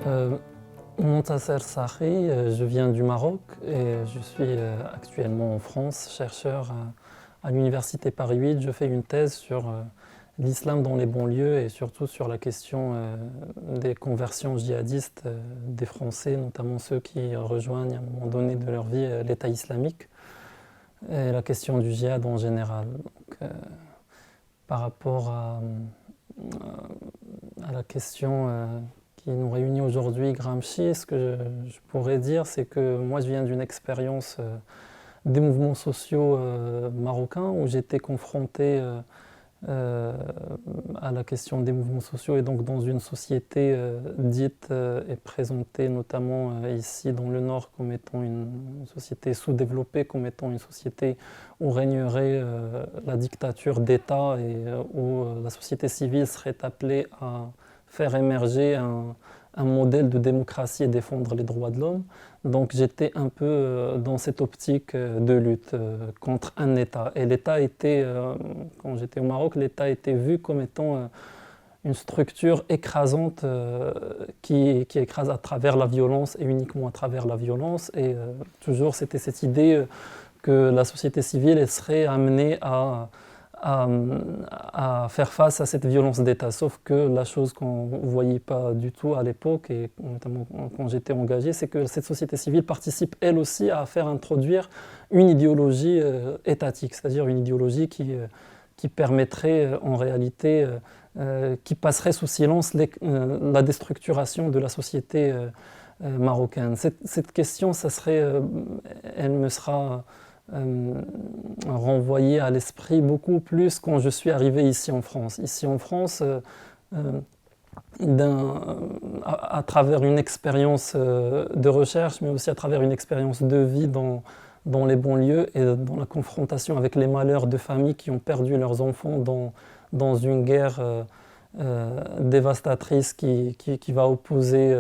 Euh, Montasser Sahi, je viens du Maroc et je suis actuellement en France, chercheur à l'Université Paris 8. Je fais une thèse sur l'islam dans les banlieues et surtout sur la question des conversions djihadistes des Français, notamment ceux qui rejoignent à un moment donné de leur vie l'État islamique et la question du djihad en général. Donc, par rapport à la question qui nous réunit aujourd'hui, Gramsci, ce que je pourrais dire, c'est que moi je viens d'une expérience des mouvements sociaux marocains où j'étais confronté euh, à la question des mouvements sociaux et donc dans une société dite et présentée notamment ici dans le Nord comme étant une société sous-développée, comme étant une société où régnerait la dictature d'État et où la société civile serait appelée à faire émerger un modèle de démocratie et défendre les droits de l'homme. Donc j'étais un peu dans cette optique de lutte contre un État. Et l'État était, quand j'étais au Maroc, l'État était vu comme étant une structure écrasante qui écrase à travers la violence et uniquement à travers la violence. Et toujours c'était cette idée que la société civile elle serait amenée à faire face à cette violence d'État. Sauf que la chose qu'on ne voyait pas du tout à l'époque, et notamment quand j'étais engagé, c'est que cette société civile participe elle aussi à faire introduire une idéologie étatique, c'est-à-dire une idéologie qui permettrait en réalité, qui passerait sous silence la déstructuration de la société marocaine. Cette question, elle me sera renvoyé à l'esprit beaucoup plus quand je suis arrivé ici en France. Ici en France, à travers une expérience de recherche, mais aussi à travers une expérience de vie dans les banlieues et dans la confrontation avec les malheurs de familles qui ont perdu leurs enfants dans une guerre dévastatrice qui va opposer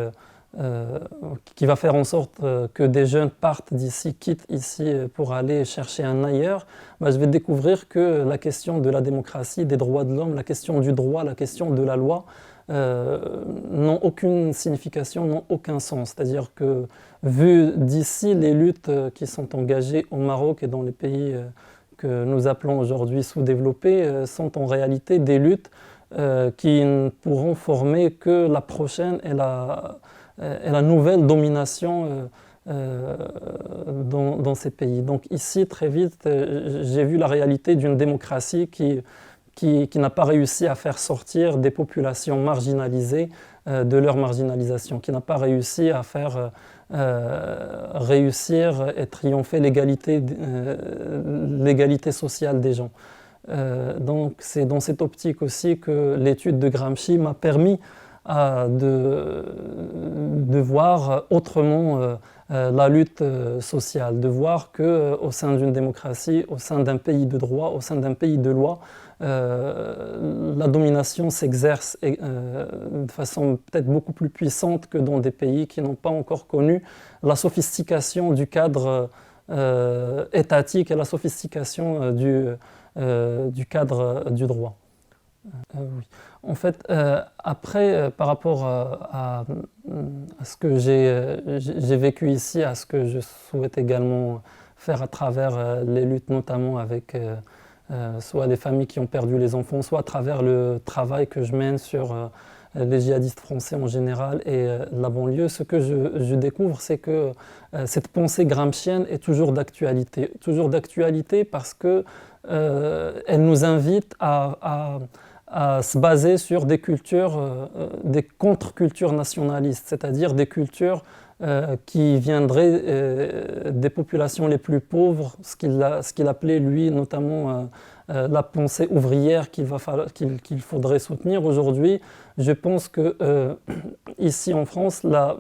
qui va faire en sorte que des jeunes partent d'ici, quittent ici pour aller chercher un ailleurs, bah, je vais découvrir que la question de la démocratie, des droits de l'homme, la question du droit, la question de la loi n'ont aucune signification, n'ont aucun sens. C'est-à-dire que, vu d'ici, les luttes qui sont engagées au Maroc et dans les pays que nous appelons aujourd'hui sous-développés sont en réalité des luttes qui ne pourront former que la prochaine et la nouvelle domination dans ces pays. Donc ici, très vite, j'ai vu la réalité d'une démocratie qui n'a pas réussi à faire sortir des populations marginalisées de leur marginalisation, qui n'a pas réussi à faire réussir et triompher l'égalité sociale des gens. Donc c'est dans cette optique aussi que l'étude de Gramsci m'a permis de voir autrement la lutte sociale, de voir qu'au sein d'une démocratie, au sein d'un pays de droit, au sein d'un pays de loi, la domination s'exerce de façon peut-être beaucoup plus puissante que dans des pays qui n'ont pas encore connu la sophistication du cadre étatique et la sophistication du cadre du droit. Oui. En fait, après, par rapport à ce que j'ai vécu ici, à ce que je souhaite également faire à travers les luttes, notamment avec soit les familles qui ont perdu les enfants, soit à travers le travail que je mène sur les djihadistes français en général et la banlieue, ce que je découvre, c'est que cette pensée gramscienne est toujours d'actualité parce que elle nous invite à se baser sur des cultures, des contre-cultures nationalistes, c'est-à-dire des cultures qui viendraient des populations les plus pauvres, ce qu'il appelait lui notamment la pensée ouvrière qu'il faudrait soutenir. Aujourd'hui, je pense que ici en France, la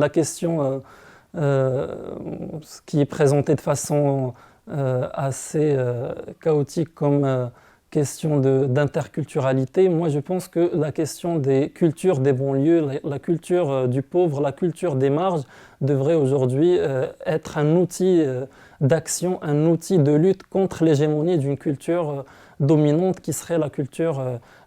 question qui est présentée de façon assez chaotique comme question d'interculturalité, moi je pense que la question des cultures des banlieues, la culture du pauvre, la culture des marges devrait aujourd'hui être un outil d'action, un outil de lutte contre l'hégémonie d'une culture dominante qui serait la culture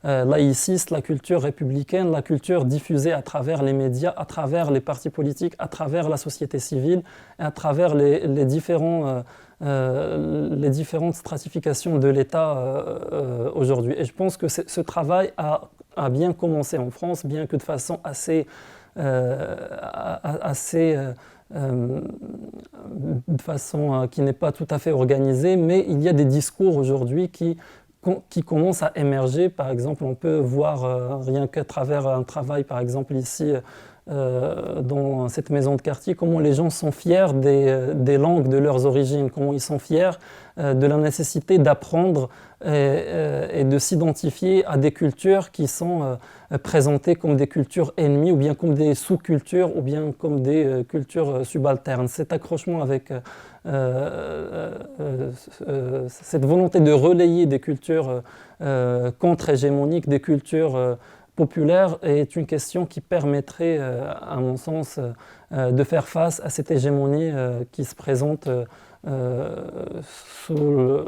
laïciste, la culture républicaine, la culture diffusée à travers les médias, à travers les partis politiques, à travers la société civile, et à travers les différentes stratifications de l'État aujourd'hui. Et je pense que ce travail a bien commencé en France, bien que de façon assez de façon qui n'est pas tout à fait organisée, mais il y a des discours aujourd'hui qui commencent à émerger. Par exemple, on peut voir rien qu'à travers un travail, par exemple ici, dans cette maison de quartier, comment les gens sont fiers des langues de leurs origines, comment ils sont fiers de la nécessité d'apprendre et de s'identifier à des cultures qui sont présentées comme des cultures ennemies ou bien comme des sous-cultures ou bien comme des cultures subalternes. Cet accrochement avec cette volonté de relayer des cultures contre-hégémoniques, des cultures populaire est une question qui permettrait, à mon sens, de faire face à cette hégémonie qui se présente sous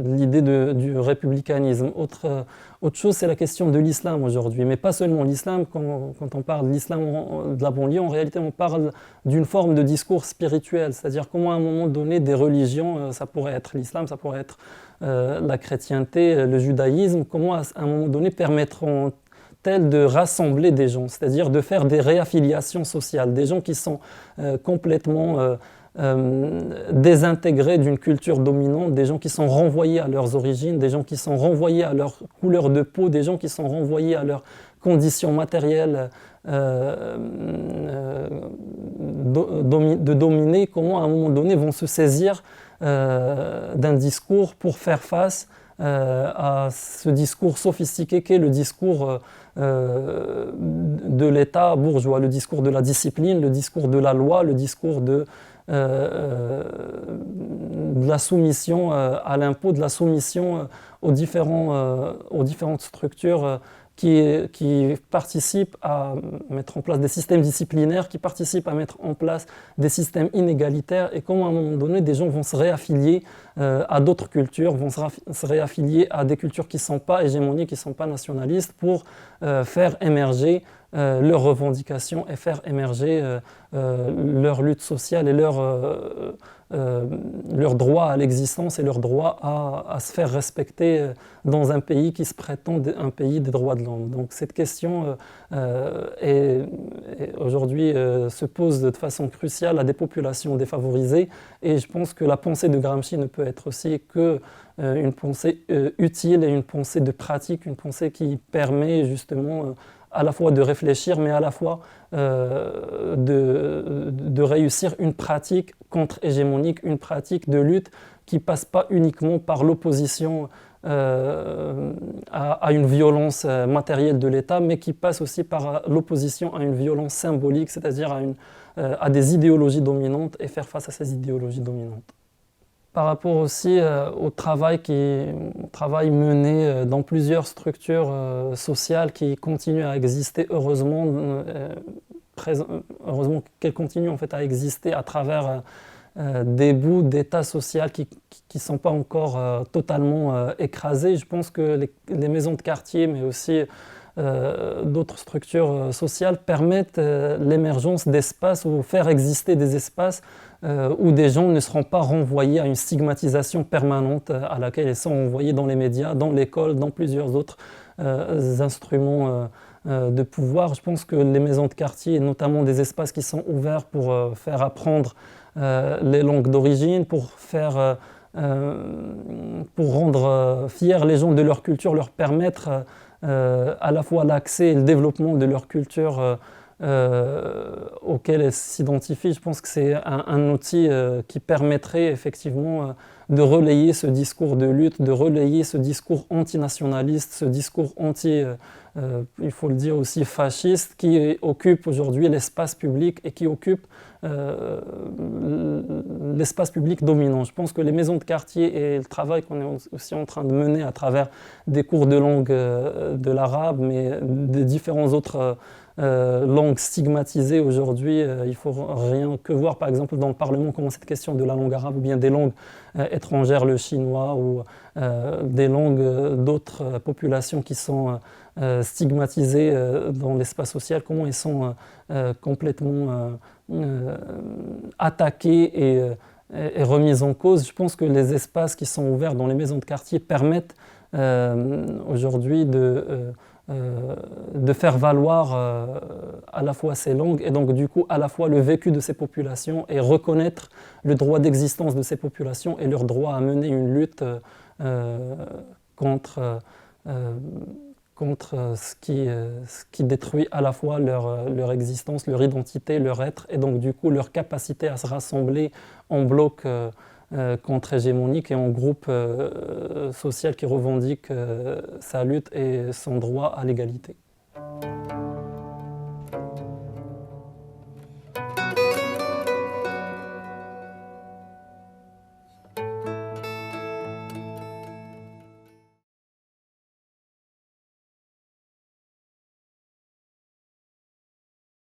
l'idée du républicanisme. Autre chose, c'est la question de l'islam aujourd'hui, mais pas seulement l'islam. Quand on parle de l'islam de la banlieue, en réalité, on parle d'une forme de discours spirituel, c'est-à-dire comment à un moment donné, des religions, ça pourrait être l'islam, ça pourrait être la chrétienté, le judaïsme, comment à un moment donné permettront tel de rassembler des gens, c'est-à-dire de faire des réaffiliations sociales, des gens qui sont complètement désintégrés d'une culture dominante, des gens qui sont renvoyés à leurs origines, des gens qui sont renvoyés à leur couleur de peau, des gens qui sont renvoyés à leurs conditions matérielles de dominer, comment à un moment donné vont se saisir d'un discours pour faire face à ce discours sophistiqué qu'est le discours de l'État bourgeois, le discours de la discipline, le discours de la loi, le discours de la soumission à l'impôt, de la soumission aux différentes structures qui participent à mettre en place des systèmes disciplinaires, qui participent à mettre en place des systèmes inégalitaires, et comment à un moment donné des gens vont se réaffilier à d'autres cultures, vont se réaffilier à des cultures qui ne sont pas hégémoniques, qui ne sont pas nationalistes, pour faire émerger leurs revendications et faire émerger leur lutte sociale et leur droit à l'existence et leur droit à se faire respecter dans un pays qui se prétend un pays des droits de l'homme. Donc cette question aujourd'hui se pose de façon cruciale à des populations défavorisées, et je pense que la pensée de Gramsci ne peut être aussi que une pensée utile et une pensée de pratique, une pensée qui permet justement à la fois de réfléchir, mais à la fois de réussir une pratique contre-hégémonique, une pratique de lutte qui ne passe pas uniquement par l'opposition à une violence matérielle de l'État, mais qui passe aussi par l'opposition à une violence symbolique, c'est-à-dire à des idéologies dominantes, et faire face à ces idéologies dominantes. Par rapport aussi au travail mené dans plusieurs structures sociales qui continuent à exister, heureusement qu'elles continuent en fait à exister à travers des bouts d'État social qui ne sont pas encore totalement écrasés. Je pense que les maisons de quartier, mais aussi d'autres structures sociales permettent l'émergence d'espaces ou faire exister des espaces où des gens ne seront pas renvoyés à une stigmatisation permanente à laquelle ils sont renvoyés dans les médias, dans l'école, dans plusieurs autres instruments de pouvoir. Je pense que les maisons de quartier, notamment des espaces qui sont ouverts pour faire apprendre les langues d'origine, pour rendre fiers les gens de leur culture, leur permettre à la fois l'accès et le développement de leur culture auquel elles s'identifient. Je pense que c'est un outil qui permettrait effectivement de relayer ce discours de lutte, de relayer ce discours antinationaliste, ce discours il faut le dire aussi, fasciste, qui occupe aujourd'hui l'espace public et qui occupe l'espace public dominant. Je pense que les maisons de quartier et le travail qu'on est aussi en train de mener à travers des cours de langue de l'arabe, mais des différents autres langues stigmatisées aujourd'hui, il ne faut rien que voir par exemple dans le Parlement comment cette question de la langue arabe ou bien des langues est étrangères, le chinois ou des langues d'autres populations qui sont stigmatisées dans l'espace social, comment ils sont complètement attaqués et remis en cause. Je pense que les espaces qui sont ouverts dans les maisons de quartier permettent aujourd'hui de faire valoir à la fois ces langues et donc du coup à la fois le vécu de ces populations et reconnaître le droit d'existence de ces populations et leur droit à mener une lutte contre, contre ce qui détruit à la fois leur existence, leur identité, leur être et donc du coup leur capacité à se rassembler en bloc contre-hégémonique et en groupe social qui revendique sa lutte et son droit à l'égalité.